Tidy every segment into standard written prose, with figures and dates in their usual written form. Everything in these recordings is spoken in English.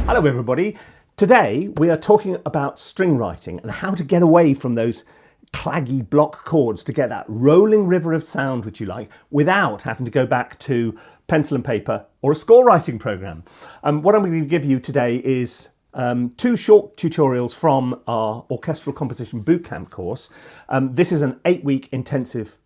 Hello everybody. Today we are talking about string writing and how to get away from those claggy block chords to get that rolling river of sound which you like without having to go back to pencil and paper or a score writing program. What I'm going to give you today is two short tutorials from our Orchestral Composition Bootcamp course. This is an 8-week intensive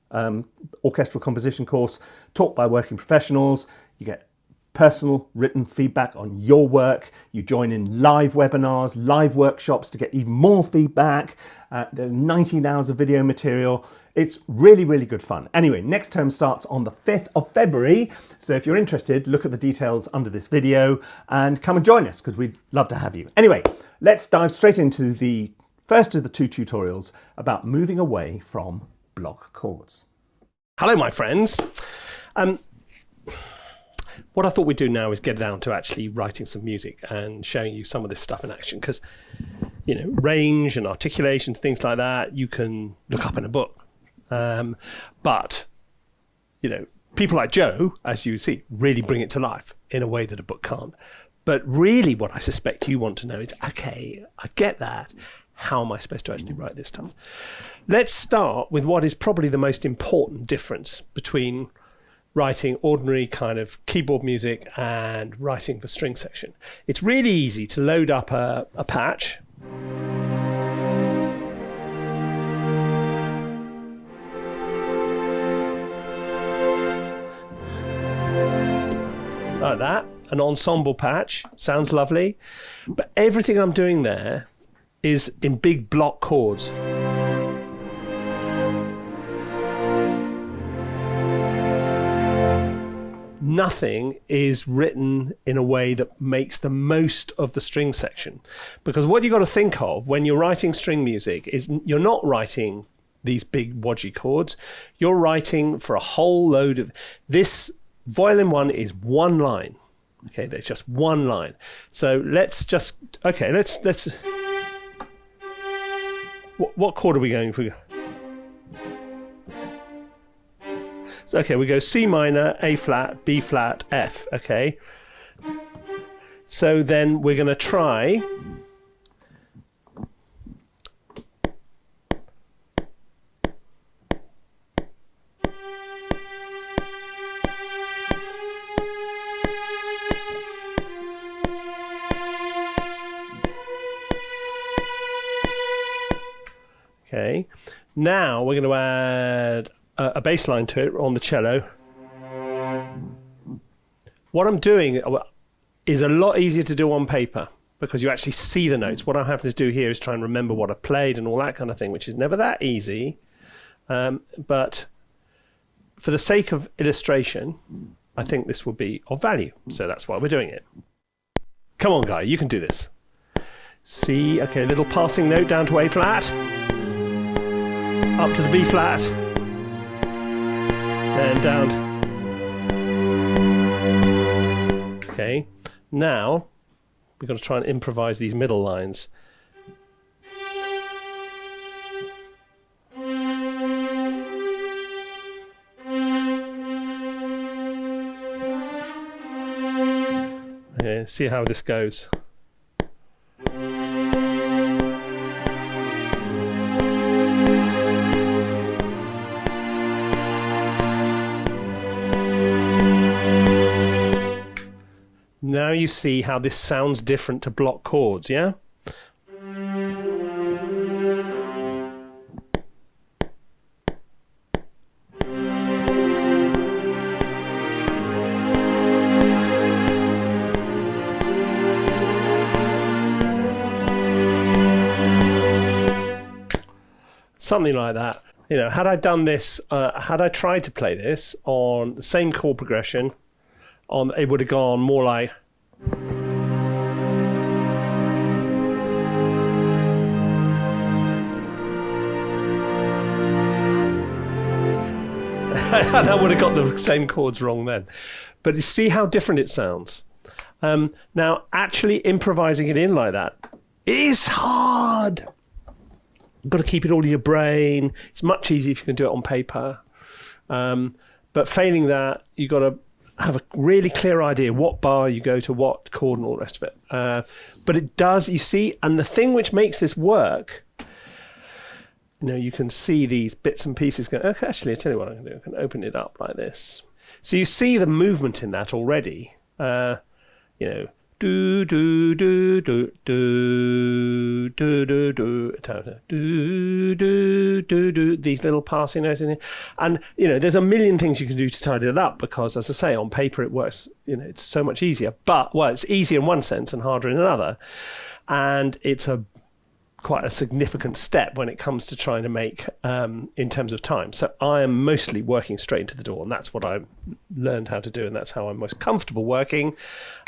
orchestral composition course taught by working professionals. You get personal written feedback on your work. You join in live webinars, live workshops to get even more feedback. There's 19 hours of video material. It's really, really good fun. Anyway, next term starts on the 5th of February. So if you're interested, look at the details under this video and come and join us because we'd love to have you. Anyway, let's dive straight into the first of the two tutorials about moving away from block chords. Hello, my friends. What I thought we'd do now is get down to actually writing some music and showing you some of this stuff in action because, you know, range and articulation, things like that, you can look up in a book. But, you know, people like Joe, as you see, really bring it to life in a way that a book can't. But really what I suspect you want to know is, okay, I get that. How am I supposed to actually write this stuff? Let's start with what is probably the most important difference between writing ordinary kind of keyboard music and writing for string section. It's really easy to load up a patch. Like that, an ensemble patch, sounds lovely. But everything I'm doing there is in big block chords. Nothing is written in a way that makes the most of the string section. Because what you've got to think of when you're writing string music is you're not writing these big wodgy chords. You're writing for a whole load of... This violin one is one line. Okay, there's just one line. So let's just... Okay, let's... What chord are we going for? Okay, we go C minor, A flat, B flat, F, okay? So then we're going to try... Okay, now we're going to add a bass line to it on the cello. What I'm doing is a lot easier to do on paper because you actually see the notes. What I'm having to do here is try and remember what I played and all that kind of thing, which is never that easy. But for the sake of illustration, I think this will be of value. So that's why we're doing it. Come on, guy, you can do this. C, okay, little passing note down to A flat. Up to the B flat. And down. Okay, now we're going to try and improvise these middle lines. Okay, see how this goes. Now you see how this sounds different to block chords, yeah? Something like that. You know, had I done this, had I tried to play this on the same chord progression, it would have gone more like... and I would have got the same chords wrong then. But you see how different it sounds. Now, actually improvising it in like that is hard. You've got to keep it all in your brain. It's much easier if you can do it on paper. But failing that, you've got to have a really clear idea what bar you go to, what chord, and all the rest of it. But it does, you see, and the thing which makes this work, you can see these bits and pieces going, okay, actually, I tell you what I can do. I can open it up like this. So you see the movement in that already. Do do do do do do do do do do do, these little passing notes in here, and there's a million things you can do to tidy it up, because, as I say, on paper it works. It's so much easier, but it's easier in one sense and harder in another, and it's quite a significant step when it comes to trying to make in terms of time. So I am mostly working straight into the door, and that's what I learned how to do, and that's how I'm most comfortable working.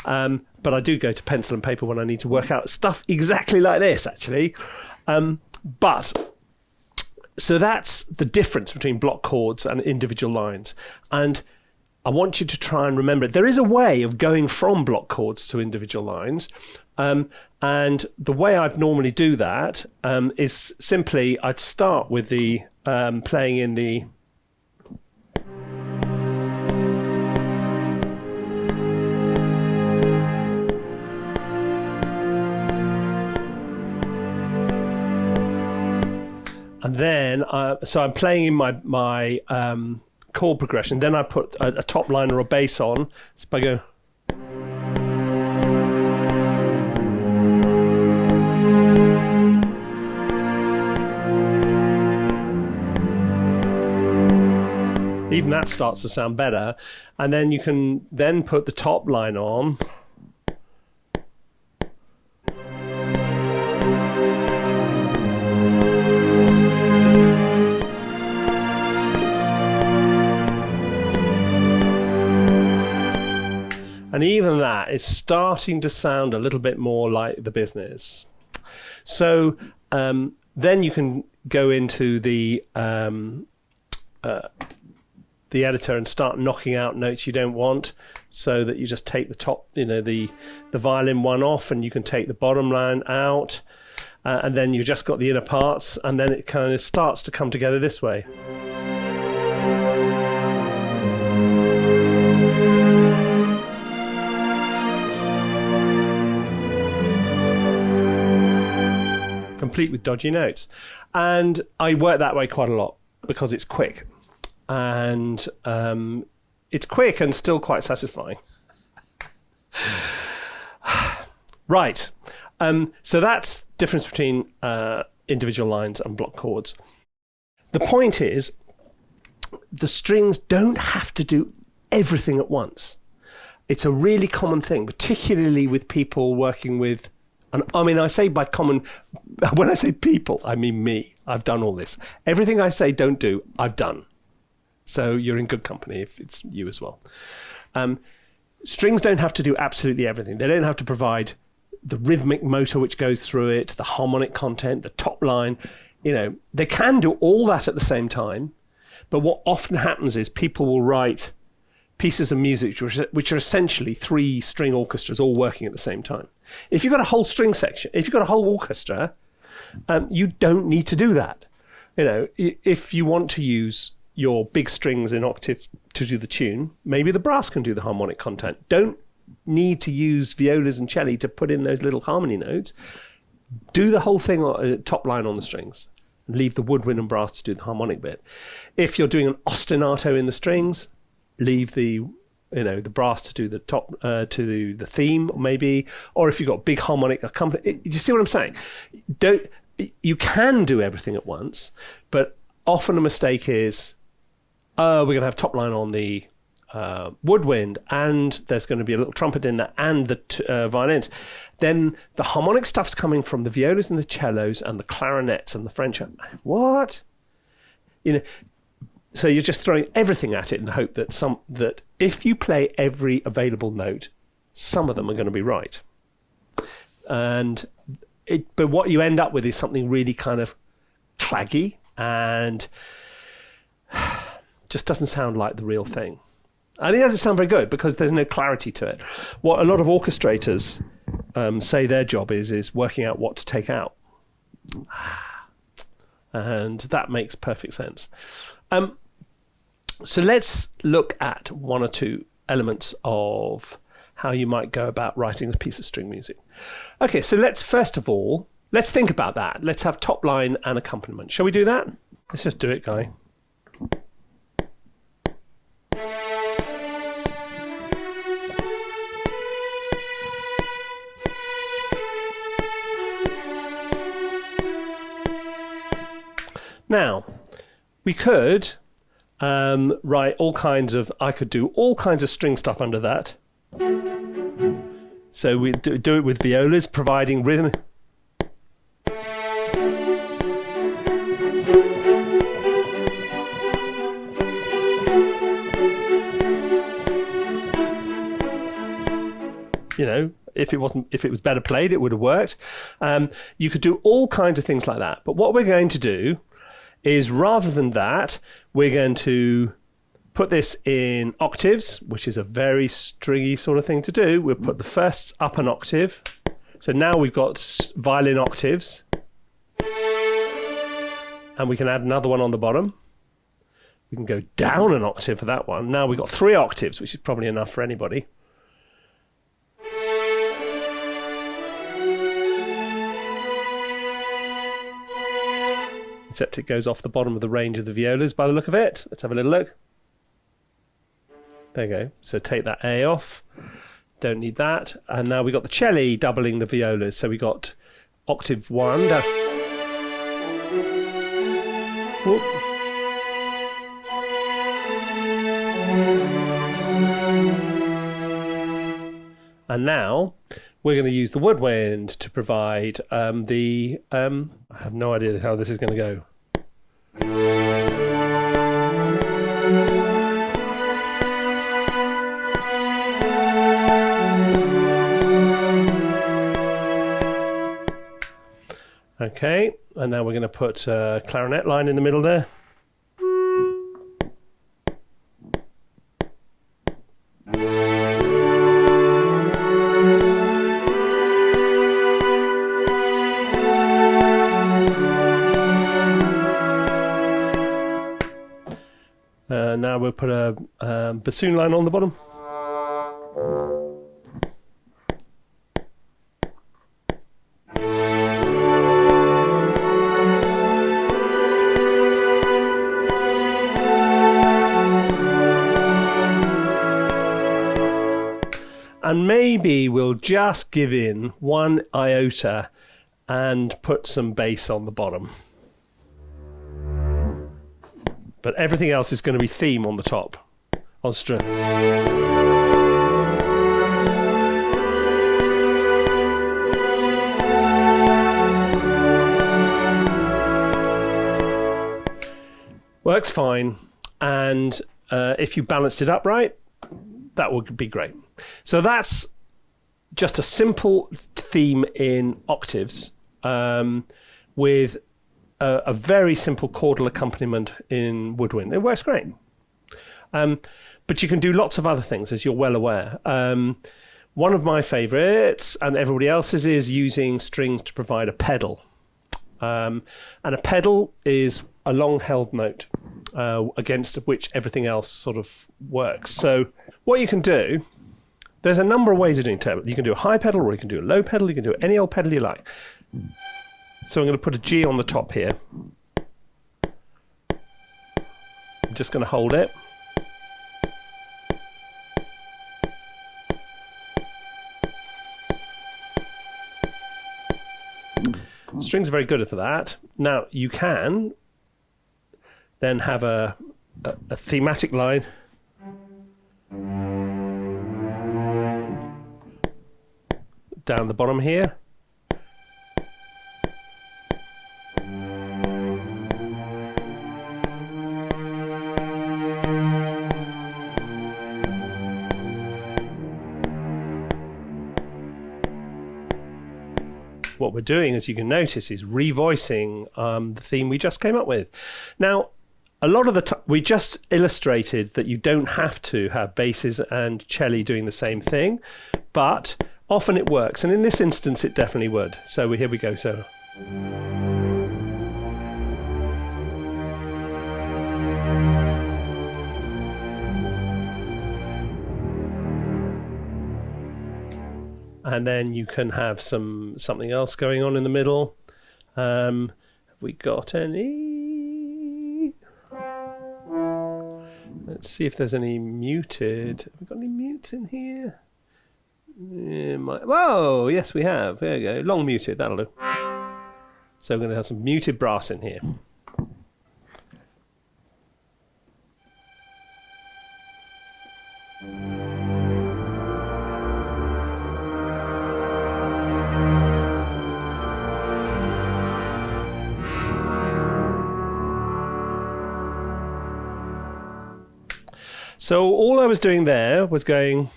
But I do go to pencil and paper when I need to work out stuff exactly like this, actually. So that's the difference between block chords and individual lines. And I want you to try and remember it. There is a way of going from block chords to individual lines. And the way I'd normally do that is simply I'd start with the playing in the... And then, so I'm playing in my chord progression. Then I put a top line or a bass on. So I go... Even that starts to sound better. And then you can then put the top line on. And even that is starting to sound a little bit more like the business. So then you can go into the editor and start knocking out notes you don't want, so that you just take the top, the violin one off, and you can take the bottom line out, and then you've just got the inner parts, and then it kind of starts to come together this way. Complete with dodgy notes. And I work that way quite a lot because it's quick. And it's quick and still quite satisfying. Right. So that's the difference between individual lines and block chords. The point is, the strings don't have to do everything at once. It's a really common thing, particularly with people working with... And I mean, I say by common, when I say people, I mean me. I've done all this. Everything I say don't do, I've done. So you're in good company if it's you as well. Strings don't have to do absolutely everything. They don't have to provide the rhythmic motor which goes through it, the harmonic content, the top line. They can do all that at the same time. But what often happens is people will write pieces of music which are essentially 3 string orchestras all working at the same time. If you've got a whole string section, if you've got a whole orchestra, you don't need to do that. If you want to use your big strings in octaves to do the tune, maybe the brass can do the harmonic content. Don't need to use violas and cello to put in those little harmony notes. Do the whole thing top line on the strings. Leave the woodwind and brass to do the harmonic bit. If you're doing an ostinato in the strings, leave the brass to do the top, to the theme, maybe. Or if you've got big harmonic accompaniment, you see what I'm saying? You can do everything at once, but often a mistake is, we're going to have top line on the woodwind, and there's going to be a little trumpet in there, and the violins. Then the harmonic stuff's coming from the violas and the cellos and the clarinets and the French. What? So you're just throwing everything at it in the hope that if you play every available note, some of them are going to be right. But what you end up with is something really kind of claggy and just doesn't sound like the real thing. And it doesn't sound very good because there's no clarity to it. What a lot of orchestrators say their job is working out what to take out. And that makes perfect sense. So let's look at one or two elements of how you might go about writing a piece of string music. Okay, so let's think about that. Let's have top line and accompaniment. Shall we do that? Let's just do it, Guy. Now, we could write I could do all kinds of string stuff under that. So we do it with violas, providing rhythm. You know, if it was better played, it would have worked. You could do all kinds of things like that. But what we're going to do is, rather than that, we're going to put this in octaves, which is a very stringy sort of thing to do. We'll put the firsts up an octave. So now we've got violin octaves. And we can add another one on the bottom. We can go down an octave for that one. Now we've got 3 octaves, which is probably enough for anybody. Except it goes off the bottom of the range of the violas by the look of it. Let's have a little look. There you go. So take that A off. Don't need that. And now we've got the cello doubling the violas. So we got octave 1 down. Whoop. And now we're going to use the woodwind to provide I have no idea how this is going to go. Okay, and now we're going to put a clarinet line in the middle there. Now we'll put a bassoon line on the bottom. And maybe we'll just give in 1 iota and put some bass on the bottom. But everything else is going to be theme on the top, on string. Works fine, and if you balanced it up right, that would be great. So that's just a simple theme in octaves with a very simple chordal accompaniment in woodwind. It works great. But you can do lots of other things, as you're well aware. One of my favourites, and everybody else's, is using strings to provide a pedal. And a pedal is a long-held note against which everything else sort of works. So what you can do, there's a number of ways of doing it. You can do a high pedal, or you can do a low pedal, you can do any old pedal you like. So I'm going to put a G on the top here. I'm just going to hold it. Strings are very good for that. Now you can then have a thematic line. Down the bottom here. What we're doing, as you can notice, is revoicing the theme we just came up with. Now, a lot of the time, we just illustrated that you don't have to have basses and cello doing the same thing, but often it works, and in this instance, it definitely would. So here we go. So. and then you can have something else going on in the middle. Have we got any? Let's see if there's any muted. Have we got any mutes in here? Whoa, yes we have. There you go. Long muted, that'll do. So we're going to have some muted brass in here. So all I was doing there was going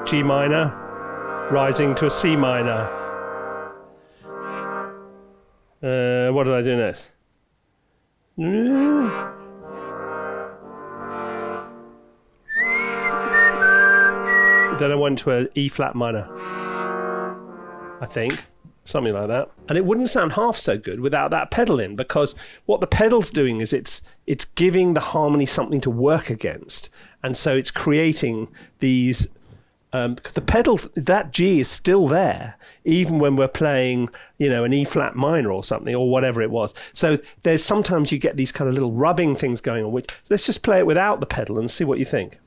G minor, rising to a C minor. What did I do next? Then I went to an E flat minor, I think. Something like that. And it wouldn't sound half so good without that pedal in, because what the pedal's doing is it's giving the harmony something to work against. And so it's creating these, because the pedal, that G is still there, even when we're playing, an E flat minor or something, or whatever it was. So there's sometimes you get these kind of little rubbing things going on, which, let's just play it without the pedal and see what you think.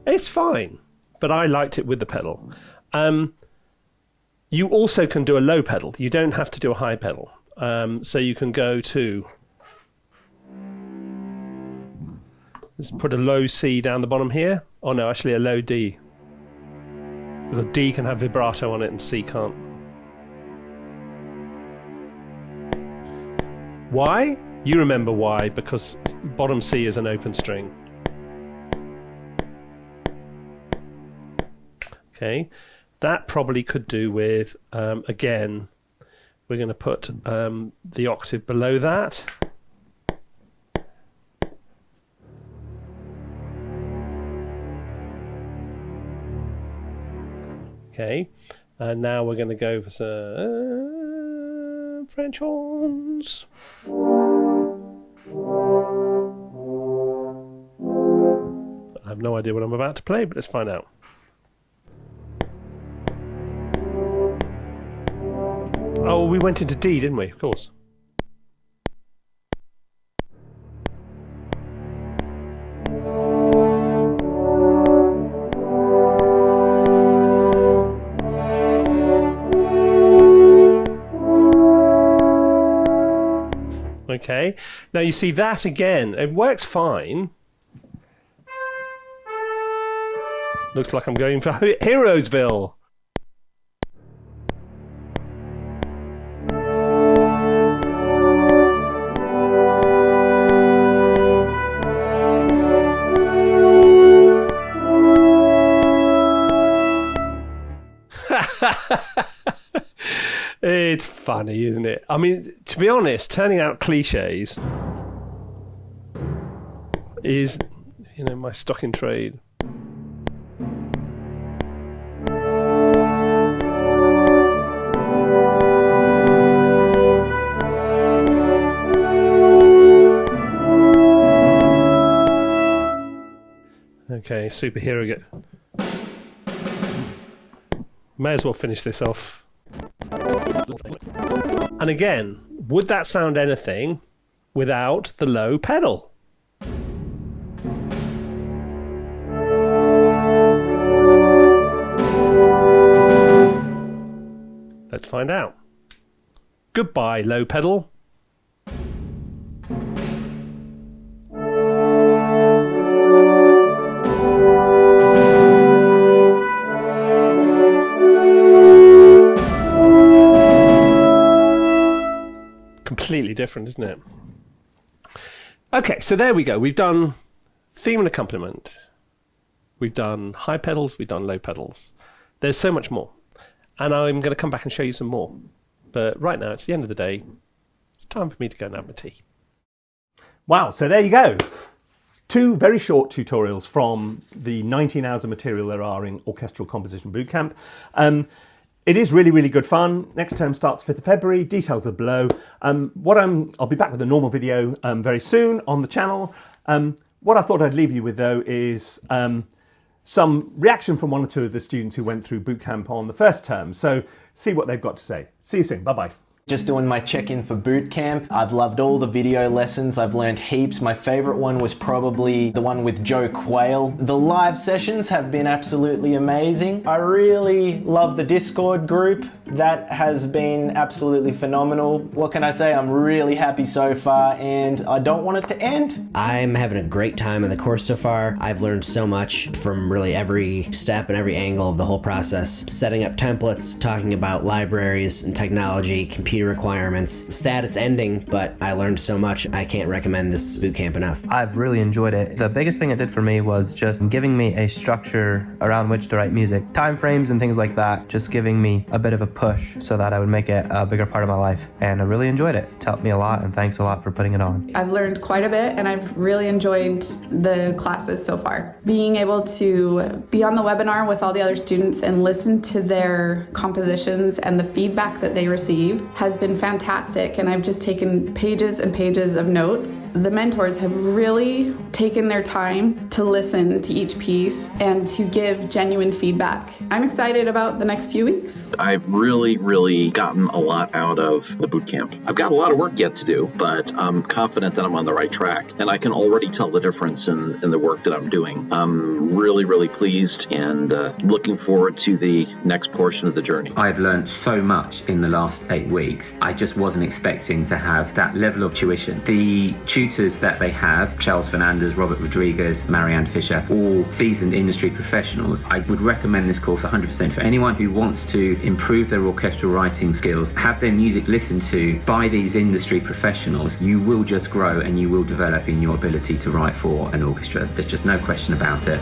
It's fine, but I liked it with the pedal. You also can do a low pedal. You don't have to do a high pedal. So you can go to... Let's put a low C down the bottom here. Oh no, actually a low D. Because D can have vibrato on it and C can't. Why? You remember why, because bottom C is an open string. Okay, that probably could do with, again, we're going to put the octave below that. Okay, and now we're going to go for some French horns. I have no idea what I'm about to play, but let's find out. Oh, we went into D, didn't we? Of course. Okay. Now you see that again. It works fine. Looks like I'm going for Heroesville. It's funny, isn't it? I mean, to be honest, turning out cliches is, my stock in trade. Okay, superhero get. May as well finish this off. And again, would that sound anything without the low pedal? Let's find out. Goodbye, low pedal. Completely different, isn't it? Okay, so there we go. We've done theme and accompaniment. We've done high pedals. We've done low pedals. There's so much more. And I'm going to come back and show you some more. But right now, it's the end of the day. It's time for me to go and have my tea. Wow, so there you go. 2 very short tutorials from the 19 hours of material there are in Orchestral Composition Bootcamp. It is really, really good fun. Next term starts 5th of February. Details are below. I'll be back with a normal video very soon on the channel. What I thought I'd leave you with, though, is some reaction from one or two of the students who went through bootcamp on the first term. So see what they've got to say. See you soon. Bye-bye. Just doing my check-in for boot camp. I've loved all the video lessons. I've learned heaps. My favorite one was probably the one with Joe Quayle. The live sessions have been absolutely amazing. I really love the Discord group. That has been absolutely phenomenal. What can I say? I'm really happy so far, and I don't want it to end. I'm having a great time in the course so far. I've learned so much from really every step and every angle of the whole process. Setting up templates, talking about libraries and technology, computer requirements. Sad it's ending, but I learned so much. I can't recommend this bootcamp enough. I've really enjoyed it. The biggest thing it did for me was just giving me a structure around which to write music. Time frames and things like that, just giving me a bit of a push so that I would make it a bigger part of my life. And I really enjoyed it. It's helped me a lot, and thanks a lot for putting it on. I've learned quite a bit, and I've really enjoyed the classes so far. Being able to be on the webinar with all the other students and listen to their compositions and the feedback that they receive has been fantastic, and I've just taken pages and pages of notes. The mentors have really taken their time to listen to each piece and to give genuine feedback. I'm excited about the next few weeks. I've really gotten a lot out of the boot camp. I've got a lot of work yet to do, but I'm confident that I'm on the right track, and I can already tell the difference in the work that I'm doing. I'm really pleased and looking forward to the next portion of the journey. I've learned so much in the last 8 weeks. I just wasn't expecting to have that level of tuition. The tutors that they have, Charles Fernandez, Robert Rodriguez, Marianne Fisher, all seasoned industry professionals. I would recommend this course 100% for anyone who wants to improve their orchestral writing skills, have their music listened to by these industry professionals. You will just grow and you will develop in your ability to write for an orchestra. There's just no question about it.